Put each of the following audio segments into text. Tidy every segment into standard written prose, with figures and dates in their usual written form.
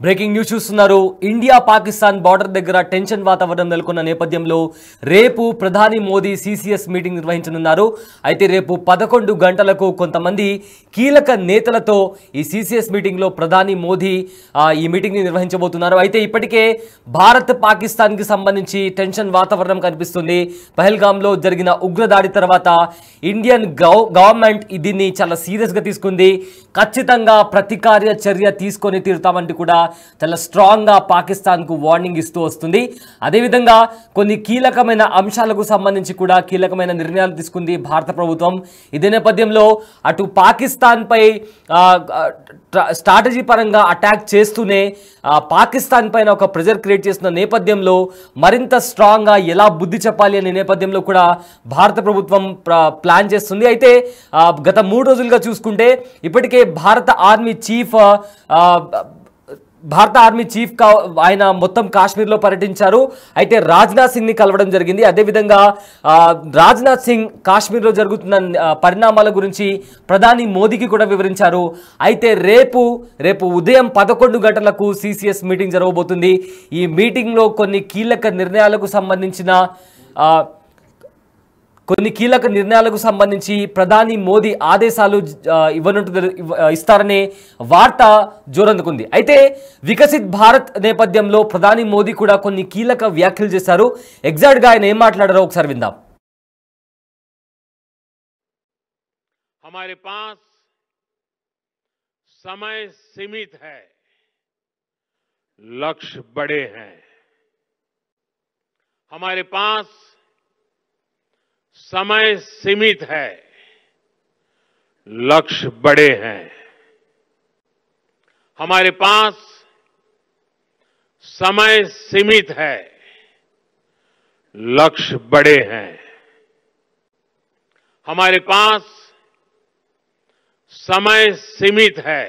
Breaking news చూస్తున్నారు. India Pakistan border దగ్గర tension వాతావరణం నెలకొన్న నేపథ్యంలో రేపు ప్రధాని మోదీ సిసిఎస్ మీటింగ్ నిర్వహించనున్నారు. అయితే రేపు 11 గంటలకు కొంతమంది కీలక నేతలతో ఈ సిసిఎస్ మీటింగ్లో ప్రధాని మోదీ ఈ మీటింగ్ని నిర్వహించబోతున్నారు. అయితే ఇప్పటికే భారత్ పాకిస్తాన్కి సంబంధించి టెన్షన్ వాతావరణం కనిపిస్తుంది. పహల్గామ్లో జరిగిన ఉగ్రదాడి తర్వాత ఇండియన్ గవర్నమెంట్ దీన్ని చాలా సీరియస్గా తీసుకుంది. ఖచ్చితంగా ప్రతికార్య చర్య తీసుకొని తీరుతామంటూ కూడా చాలా స్ట్రాంగ్గా పాకిస్తాన్కు వార్నింగ్ ఇస్తూ వస్తుంది. అదేవిధంగా కొన్ని కీలకమైన అంశాలకు సంబంధించి కూడా కీలకమైన నిర్ణయాలు తీసుకుంది భారత ప్రభుత్వం. ఇదే నేపథ్యంలో అటు పాకిస్తాన్పై స్ట్రాటజీ పరంగా అటాక్ చేస్తూనే పాకిస్తాన్ పైన ఒక ప్రెజర్ క్రియేట్ చేస్తున్న నేపథ్యంలో మరింత స్ట్రాంగ్గా ఎలా బుద్ధి చెప్పాలి అనే నేపథ్యంలో కూడా భారత ప్రభుత్వం ప్లాన్ చేస్తుంది. అయితే గత 3 రోజులుగా చూసుకుంటే ఇప్పటికే భారత ఆర్మీ చీఫ్ ఆయన మొత్తం కాశ్మీర్లో పర్యటించారు. అయితే రాజ్నాథ్ సింగ్ని కలవడం జరిగింది. అదేవిధంగా రాజ్నాథ్ సింగ్ కాశ్మీర్లో జరుగుతున్న పరిణామాల గురించి ప్రధాని మోదీకి కూడా వివరించారు. అయితే రేపు ఉదయం 11 గంటలకు సిసిఎస్ మీటింగ్ జరగబోతుంది. ఈ మీటింగ్లో కొన్ని కీలక నిర్ణయాలకు సంబంధించి ప్రధాని మోదీ ఆదేశాలు ఇస్తారనే వార్త జోరందుకుంది. అయితే వికసిత్ భారత్ నేపథ్యంలో ప్రధాని మోదీ కూడా కొన్ని కీలక వ్యాఖ్యలు చేశారు. ఎగ్జాక్ట్గా ఆయన ఏం మాట్లాడారో ఒకసారి విందాం. हमारे पास समय सीमित है, लक्ष्य बड़े हैं. हमारे पास समय सीमित है, लक्ष्य बड़े हैं. हमारे पास समय सीमित है, लक्ष्य बड़े हैं. हमारे पास समय सीमित है,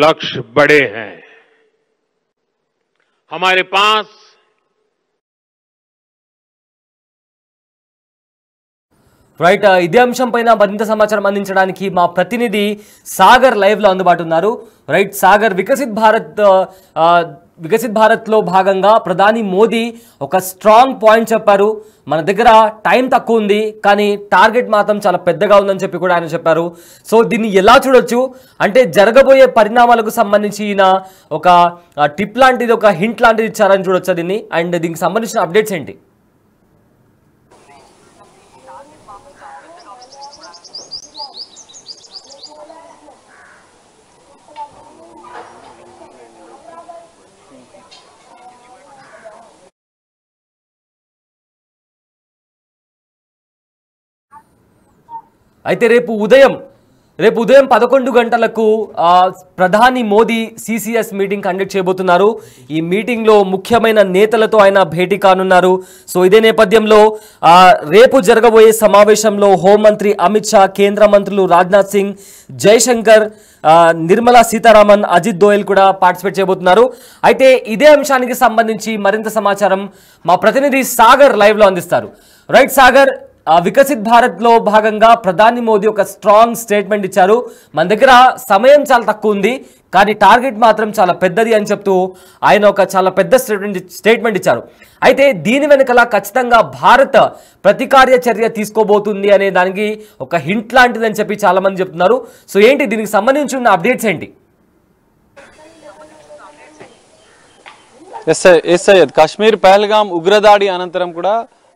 लक्ष्य बड़े हैं. हमारे पास రైట్. ఇదే అంశం పైన మరింత సమాచారం అందించడానికి మా ప్రతినిధి సాగర్ లైవ్లో అందుబాటు ఉన్నారు. రైట్ సాగర్, వికసిత్ భారత్లో భాగంగా ప్రధాని మోదీ ఒక స్ట్రాంగ్ పాయింట్ చెప్పారు. మన దగ్గర టైం తక్కువ ఉంది, కానీ టార్గెట్ మాత్రం చాలా పెద్దగా ఉందని చెప్పి కూడా ఆయన చెప్పారు. సో దీన్ని ఎలా చూడొచ్చు అంటే జరగబోయే పరిణామాలకు సంబంధించి ఈయన ఒక టిప్ లాంటిది, ఒక హింట్ లాంటిది ఇచ్చారని చూడొచ్చా దీన్ని? అండ్ దీనికి సంబంధించిన అప్డేట్స్ ఏంటి? అయితే రేపు ఉదయం 11 గంటలకు ప్రధాని మోదీ సిసిఎస్ మీటింగ్ కండక్ట్ చేయబోతున్నారు. ఈ మీటింగ్లో ముఖ్యమైన నేతలతో ఆయన భేటీ కానున్నారు. సో ఇదే నేపథ్యంలో రేపు జరగబోయే సమావేశంలో హోంమంత్రి అమిత్ షా, కేంద్ర మంత్రులు రాజ్నాథ్ సింగ్, జైశంకర్, నిర్మలా సీతారామన్, అజిత్ దోయల్ కూడా పార్టిసిపేట్ చేయబోతున్నారు. అయితే ఇదే అంశానికి సంబంధించి మరింత సమాచారం మా ప్రతినిధి సాగర్ లైవ్లో అందిస్తారు. రైట్ సాగర్, వికసిత్ భారత్లో భాగంగా ప్రధాని మోదీ ఒక స్ట్రాంగ్ స్టేట్మెంట్ ఇచ్చారు. మన దగ్గర సమయం చాలా తక్కువ ఉంది, కానీ టార్గెట్ మాత్రం చాలా పెద్దది అని చెప్తూ ఆయన ఒక చాలా పెద్ద స్టేట్మెంట్ ఇచ్చారు. అయితే దీని వెనుకల ఖచ్చితంగా భారత్ ప్రతికార్య చర్య తీసుకోబోతుంది అనే దానికి ఒక హింట్ లాంటిదని చెప్పి చాలా మంది చెప్తున్నారు. సో ఏంటి దీనికి సంబంధించి ఉన్న అప్డేట్స్ ఏంటి? ఎస్ సయ్యద్, కాశ్మీర్ పహల్గామ్ ఉగ్రదాడి అనంతరం కూడా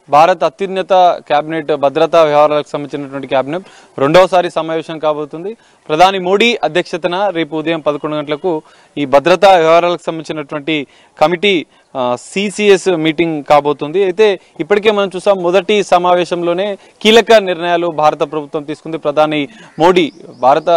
భారత్ అత్యున్నత కేబినెట్, భద్రతా వ్యవహారాలకు సంబంధించినటువంటి కేబినెట్ రెండవసారి సమావేశం కాబోతుంది. ప్రధాని మోడీ అధ్యక్షతన రేపు ఉదయం 11 గంటలకు ఈ భద్రతా వ్యవహారాలకు సంబంధించినటువంటి కమిటీ సిసిఎస్ మీటింగ్ కాబోతుంది. అయితే ఇప్పటికే మనం చూసాం, మొదటి సమావేశంలోనే కీలక నిర్ణయాలు భారత ప్రభుత్వం తీసుకుంది. ప్రధాని మోడీ భారత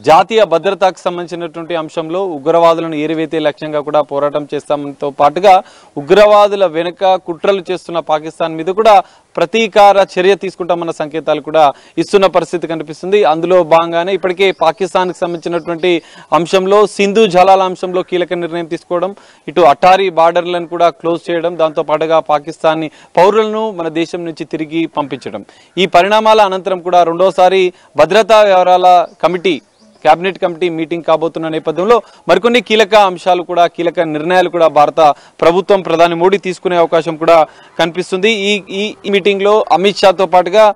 జాతీయ భద్రతకు సంబంధించినటువంటి అంశంలో ఉగ్రవాదులను ఏరివేతే లక్ష్యంగా కూడా పోరాటం చేస్తామంతో పాటుగా ఉగ్రవాదుల వెనుక కుట్రలు చేస్తున్న పాకిస్తాన్ మీద కూడా ప్రతీకార చర్య తీసుకుంటామన్న సంకేతాలు కూడా ఇస్తున్న పరిస్థితి కనిపిస్తుంది. అందులో భాగంగానే ఇప్పటికే పాకిస్తాన్కి సంబంధించినటువంటి అంశంలో సింధు జలాల అంశంలో కీలక నిర్ణయం తీసుకోవడం, ఇటు అటారీ బార్డర్లను కూడా క్లోజ్ చేయడం, దాంతో పాటుగా పాకిస్తాన్ పౌరులను మన దేశం నుంచి తిరిగి పంపించడం. ఈ పరిణామాల అనంతరం కూడా రెండోసారి భద్రతా వ్యవహారాల కమిటీ కేబినెట్ కమిటీ మీటింగ్ కాబోతున్న నేపథ్యంలో మరికొన్ని కీలక అంశాలు కూడా కీలక నిర్ణయాలు కూడా భారత ప్రభుత్వం ప్రధాని మోడీ తీసుకునే అవకాశం కూడా కనిపిస్తుంది. ఈ మీటింగ్ లో అమిత్ షాతో పాటుగా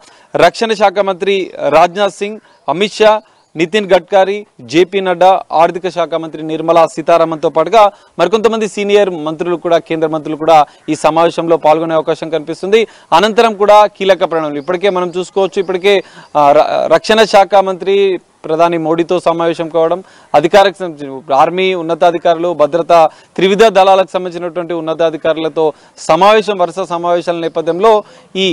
రక్షణ శాఖ మంత్రి రాజ్నాథ్ సింగ్, అమిత్ షా, నితిన్ గడ్కరీ, జేపీ నడ్డా, ఆర్థిక శాఖ మంత్రి నిర్మలా సీతారామన్తో పాటుగా మరికొంతమంది సీనియర్ మంత్రులు కూడా కేంద్ర మంత్రులు కూడా ఈ సమావేశంలో పాల్గొనే అవకాశం కనిపిస్తుంది. అనంతరం కూడా కీలక ప్రణాళికలు ఇప్పటికే మనం చూసుకోవచ్చు. ఇప్పటికే రక్షణ శాఖ మంత్రి ప్రధాని మోడీతో సమావేశం కావడం, అధికారికి ఆర్మీ ఉన్నతాధికారులు, భద్రతా త్రివిధ దళాలకు సంబంధించినటువంటి ఉన్నతాధికారులతో వరుస సమావేశాల నేపథ్యంలో ఈ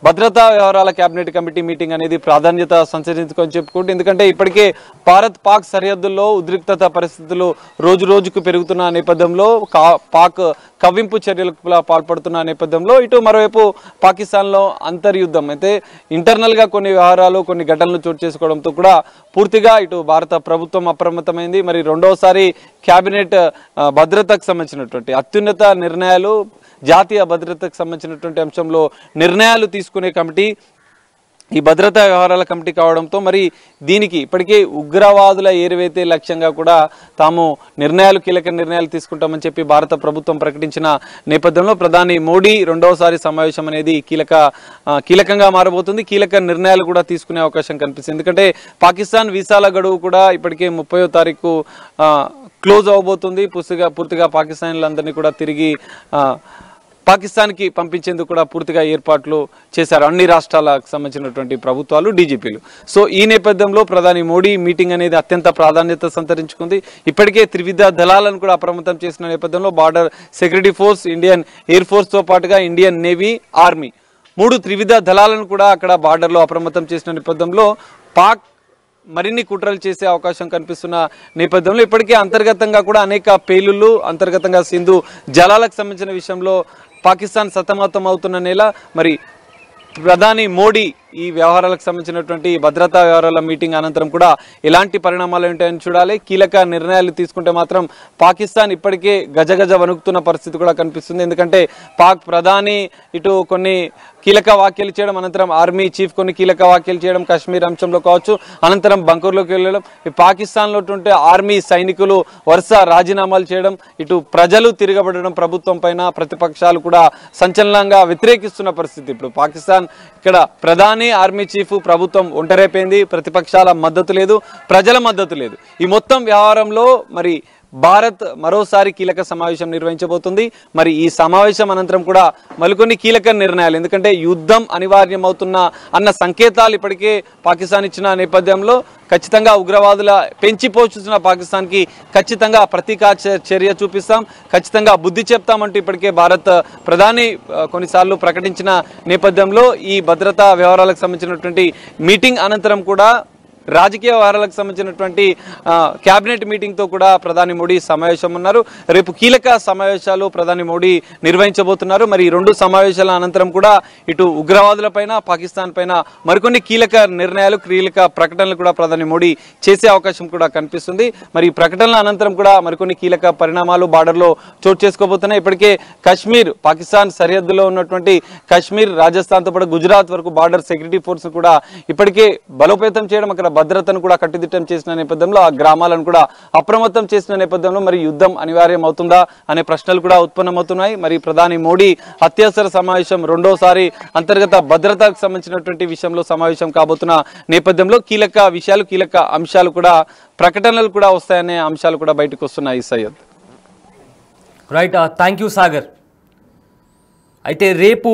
భద్రతా వ్యవహారాల కేబినెట్ కమిటీ మీటింగ్ అనేది ప్రాధాన్యత సంచరించుకొని చెప్పుకుంటూ, ఎందుకంటే ఇప్పటికే భారత్ పాక్ సరిహద్దుల్లో ఉద్రిక్తత పరిస్థితులు రోజు రోజుకు పెరుగుతున్న నేపథ్యంలో పాక్ కవ్వింపు చర్యలకు పాల్పడుతున్న నేపథ్యంలో ఇటు మరోవైపు పాకిస్తాన్లో అంతర్యుద్ధం అయితే ఇంటర్నల్ గా కొన్ని వ్యవహారాలు కొన్ని ఘటనలు చోటు చేసుకోవడంతో కూడా పూర్తిగా ఇటు భారత ప్రభుత్వం అప్రమత్తమైంది. మరి రెండోసారి కేబినెట్ భద్రతకు సంబంధించినటువంటి అత్యున్నత నిర్ణయాలు, జాతీయ భద్రతకు సంబంధించినటువంటి అంశంలో నిర్ణయాలు తీసుకునే కమిటీ ఈ భద్రతా వ్యవహారాల కమిటీ కావడంతో మరి దీనికి ఇప్పటికే ఉగ్రవాదుల ఏరివేతే లక్ష్యంగా కూడా తాము కీలక నిర్ణయాలు తీసుకుంటామని చెప్పి భారత ప్రభుత్వం ప్రకటించిన నేపథ్యంలో ప్రధాని మోడీ రెండవసారి సమావేశం అనేది కీలకంగా మారబోతుంది. కీలక నిర్ణయాలు కూడా తీసుకునే అవకాశం కనిపిస్తుంది. ఎందుకంటే పాకిస్తాన్ వీసాల గడువు కూడా ఇప్పటికే 30వ తారీఖు క్లోజ్ అవబోతుంది. పూర్తిగా పాకిస్తాన్లందరినీ కూడా తిరిగి పాకిస్తాన్కి పంపించేందుకు కూడా పూర్తిగా ఏర్పాట్లు చేశారు అన్ని రాష్ట్రాలకు సంబంధించినటువంటి ప్రభుత్వాలు, డీజీపీలు. సో ఈ నేపథ్యంలో ప్రధాని మోడీ మీటింగ్ అనేది అత్యంత ప్రాధాన్యత సంతరించుకుంది. ఇప్పటికే త్రివిధ దళాలను కూడా అప్రమత్తం చేసిన నేపథ్యంలో border security force, Indian air ఫోర్స్తో పాటుగా ఇండియన్ నేవీ, ఆర్మీ 3 త్రివిధ దళాలను కూడా అక్కడ బార్డర్లో అప్రమత్తం చేసిన నేపథ్యంలో పాక్ మరిన్ని కుట్రలు చేసే అవకాశం కనిపిస్తున్న నేపథ్యంలో ఇప్పటికే అంతర్గతంగా కూడా అనేక పేలుళ్లు అంతర్గతంగా సింధు జలాలకు సంబంధించిన విషయంలో పాకిస్తాన్ సతమతం అవుతున్న నేల మరి ప్రధాని మోడీ ఈ వ్యవహారాలకు సంబంధించినటువంటి భద్రతా వ్యవహారాల మీటింగ్ అనంతరం కూడా ఎలాంటి పరిణామాలు ఉంటాయని చూడాలి. కీలక నిర్ణయాలు తీసుకుంటే మాత్రం పాకిస్తాన్ ఇప్పటికే గజగజ వణుకుతున్న పరిస్థితి కూడా కనిపిస్తుంది. ఎందుకంటే పాక్ ప్రధాని ఇటు కొన్ని కీలక వ్యాఖ్యలు చేయడం, అనంతరం ఆర్మీ చీఫ్ కొన్ని కీలక వ్యాఖ్యలు చేయడం, కాశ్మీర్ అంశంలో కావచ్చు, అనంతరం బంకూర్లోకి వెళ్ళడం, పాకిస్తాన్లో ఆర్మీ సైనికులు వరుస రాజీనామాలు చేయడం, ఇటు ప్రజలు తిరగబడడం ప్రభుత్వం పైన, ప్రతిపక్షాలు కూడా సంచలనంగా వ్యతిరేకిస్తున్న పరిస్థితి. ఇప్పుడు పాకిస్తాన్ ఇక్కడ ప్రధాని ఆర్మీ చీఫ్ ప్రభుత్వం ఒంటరైపోయింది, ప్రతిపక్షాల మద్దతు లేదు, ప్రజల మద్దతు లేదు. ఈ మొత్తం వ్యవహారంలో మరి భారత్ మరోసారి కీలక సమావేశం నిర్వహించబోతుంది. మరి ఈ సమావేశం అనంతరం కూడా మరికొన్ని కీలక నిర్ణయాలు, ఎందుకంటే యుద్ధం అనివార్యమవుతున్న అన్న సంకేతాలు ఇప్పటికే పాకిస్తాన్ ఇచ్చిన నేపథ్యంలో ఖచ్చితంగా ఉగ్రవాదుల పెంచి పోషిస్తున్న పాకిస్తాన్కి ఖచ్చితంగా ప్రతీకార చర్య చూపిస్తాం, ఖచ్చితంగా బుద్ధి చెప్తామంటూ ఇప్పటికే భారత్ ప్రధాని కొన్నిసార్లు ప్రకటించిన నేపథ్యంలో ఈ భద్రతా వ్యవహారాలకు సంబంధించినటువంటి మీటింగ్ అనంతరం కూడా రాజకీయ వ్యవహారాలకు సంబంధించినటువంటి కేబినెట్ మీటింగ్తో కూడా ప్రధాని మోడీ సమావేశం ఉన్నారు. రేపు కీలక సమావేశాలు ప్రధాని మోడీ నిర్వహించబోతున్నారు. మరి ఈ 2 సమావేశాల అనంతరం కూడా ఇటు ఉగ్రవాదుల పైన, పాకిస్తాన్ పైన మరికొన్ని కీలక నిర్ణయాలు, కీలక ప్రకటనలు కూడా ప్రధాని మోడీ చేసే అవకాశం కూడా కనిపిస్తుంది. మరి ఈ ప్రకటనల అనంతరం కూడా మరికొన్ని కీలక పరిణామాలు బార్డర్లో చోటు చేసుకోబోతున్నాయి. ఇప్పటికే కాశ్మీర్, పాకిస్తాన్ సరిహద్దులో ఉన్నటువంటి కాశ్మీర్, రాజస్థాన్తో పాటు గుజరాత్ వరకు బార్డర్ సెక్యూరిటీ ఫోర్స్ కూడా ఇప్పటికే బలోపేతం చేయడం, అక్కడ భద్రతను కూడా కట్టుదిట్టం చేసిన నేపథ్యంలో ఆ గ్రామాలను కూడా అప్రమత్తం చేసిన నేపథ్యంలో మరి యుద్ధం అనివార్యం అవుతుందా అనే ప్రశ్నలు కూడా ఉత్పన్నమవుతున్నాయి. మరి ప్రధాని మోడీ అత్యవసర సమావేశం రెండోసారి అంతర్గత భద్రతకు సంబంధించినటువంటి విషయంలో సమావేశం కాబోతున్న నేపథ్యంలో కీలక విషయాలు, కీలక అంశాలు కూడా, ప్రకటనలు కూడా వస్తాయనే అంశాలు కూడా బయటకు వస్తున్నాయి. Syed right, thank you Sagar. అయితే రేపు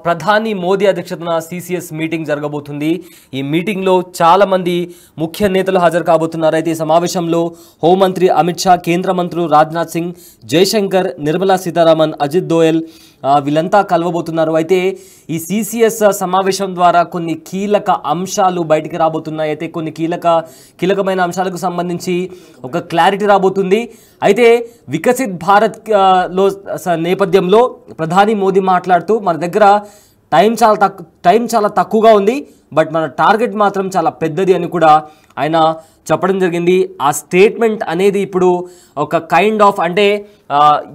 ప్రధాని మోదీ అధ్యక్షతన సిసిఎస్ మీటింగ్ జరగబోతుంది. ఈ మీటింగ్లో చాలామంది ముఖ్య నేతలు హాజరు కాబోతున్నారు. అయితే ఈ సమావేశంలో హోంమంత్రి అమిత్ షా, కేంద్ర మంత్రులు రాజ్నాథ్ సింగ్, జయశంకర్, నిర్మలా సీతారామన్, అజిత్ దోయల్ వీళ్ళంతా కలవబోతున్నారు. అయితే ఈ సిసిఎస్ సమావేశం ద్వారా కొన్ని కీలక అంశాలు బయటికి రాబోతున్నాయి. అయితే కొన్ని కీలకమైన అంశాలకు సంబంధించి ఒక క్లారిటీ రాబోతుంది. అయితే వికసిత్ భారత్ లో నేపథ్యంలో ప్రధాని మోదీ మాట్లాడుతూ మన దగ్గర టైం చాలా తక్కువగా ఉంది, బట్ మన టార్గెట్ మాత్రం చాలా పెద్దది అని కూడా ఆయన చెప్పడం జరిగింది. ఆ స్టేట్మెంట్ అనేది ఇప్పుడు ఒక కైండ్ ఆఫ్ అంటే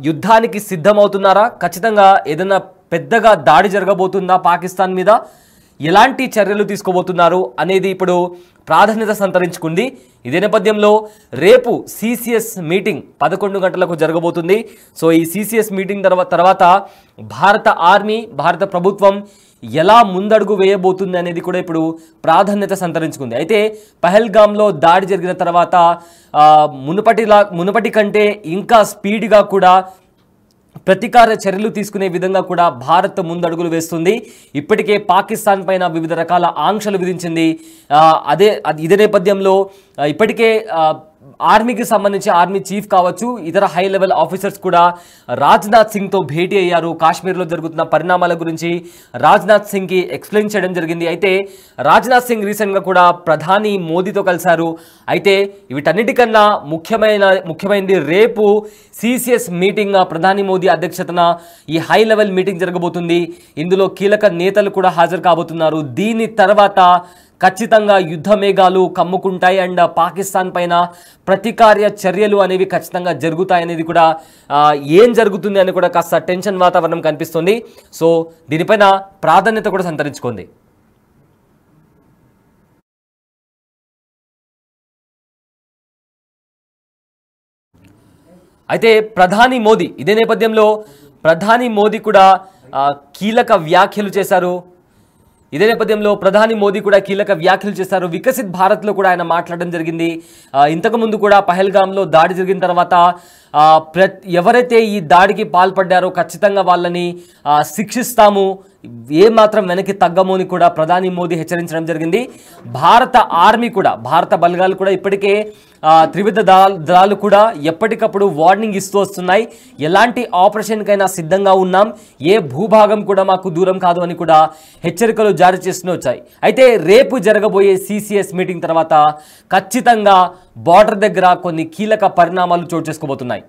యుద్ధానికి సిద్ధమవుతున్నారా, ఖచ్చితంగా ఏదైనా పెద్దగా దాడి జరగబోతుందా పాకిస్తాన్ మీద, ఎలాంటి చర్యలు తీసుకోబోతున్నారు అనేది ఇప్పుడు ప్రాధాన్యత సంతరించుకుంది. ఇదే నేపథ్యంలో రేపు సిసిఎస్ మీటింగ్ 11 గంటలకు జరగబోతుంది. సో ఈ సిసిఎస్ మీటింగ్ తర్వాత భారత ఆర్మీ, భారత ప్రభుత్వం ఎలా ముందడుగు వేయబోతుంది అనేది కూడా ఇప్పుడు ప్రాధాన్యత సంతరించుకుంది. అయితే పహల్గామ్లో దాడి జరిగిన తర్వాత మునుపటి కంటే ఇంకా స్పీడ్గా కూడా ప్రతీకార చర్యలు తీసుకునే విధంగా కూడా భారత్ ముందడుగులు వేస్తుంది. ఇప్పటికే పాకిస్తాన్ పైన వివిధ రకాల ఆంక్షలు విధించింది. ఇదే నేపథ్యంలో ఇప్పటికే ఆర్మీకి సంబంధించి ఆర్మీ చీఫ్ కావచ్చు, ఇతర హై లెవెల్ ఆఫీసర్స్ కూడా రాజ్నాథ్ సింగ్తో భేటీ అయ్యారు. కాశ్మీర్లో జరుగుతున్న పరిణామాల గురించి రాజ్నాథ్ సింగ్కి ఎక్స్ప్లెయిన్ చేయడం జరిగింది. అయితే రాజ్నాథ్ సింగ్ రీసెంట్గా కూడా ప్రధాని మోదీతో కలిశారు. అయితే వీటన్నిటికన్నా ముఖ్యమైనది రేపు సిసిఎస్ మీటింగ్, ప్రధాని మోదీ అధ్యక్షతన ఈ హై లెవెల్ మీటింగ్ జరగబోతుంది. ఇందులో కీలక నేతలు కూడా హాజరు కాబోతున్నారు. దీని తర్వాత ఖచ్చితంగా యుద్ధ మేఘాలు కమ్ముకుంటాయి అండ్ పాకిస్తాన్ పైన ప్రతీకార చర్యలు అనేవి ఖచ్చితంగా జరుగుతాయనేది కూడా ఏం జరుగుతుంది అని కూడా కాస్త టెన్షన్ వాతావరణం కనిపిస్తుంది. సో దీనిపైన ప్రాధాన్యత కూడా సంతరించుకుంది. అయితే ప్రధాని మోదీ ఇదే నేపథ్యంలో ప్రధాని మోదీ కూడా కీలక వ్యాఖ్యలు చేశారు. ఇదే నేపథ్యంలో ప్రధాని మోదీ కూడా కీలక వ్యాఖ్యలు చేశారు. వికసిత్ భారత్లో కూడా ఆయన మాట్లాడడం జరిగింది. ఇంతకుముందు కూడా పహల్గామ్లో దాడి జరిగిన తర్వాత ఎవరైతే ఈ దాడికి పాల్పడ్డారో ఖచ్చితంగా వాళ్ళని శిక్షిస్తాము, ఏమాత్రం వెనక్కి తగ్గము అని కూడా ప్రధాని మోదీ హెచ్చరించడం జరిగింది. భారత ఆర్మీ కూడా, భారత బలగాలు కూడా ఇప్పటికే త్రివిధ దళాలు కూడా ఎప్పటికప్పుడు వార్నింగ్ ఇస్తూ వస్తున్నాయి. ఎలాంటి ఆపరేషన్కైనా సిద్ధంగా ఉన్నాం, ఏ భూభాగం కూడా మాకు దూరం కాదు అని కూడా హెచ్చరికలు జారీ చేస్తూనే వచ్చాయి. అయితే రేపు జరగబోయే సిసిఎస్ మీటింగ్ తర్వాత ఖచ్చితంగా బార్డర్ దగ్గర కొన్ని కీలక పరిణామాలు చోటు చేసుకోబోతున్నాయి.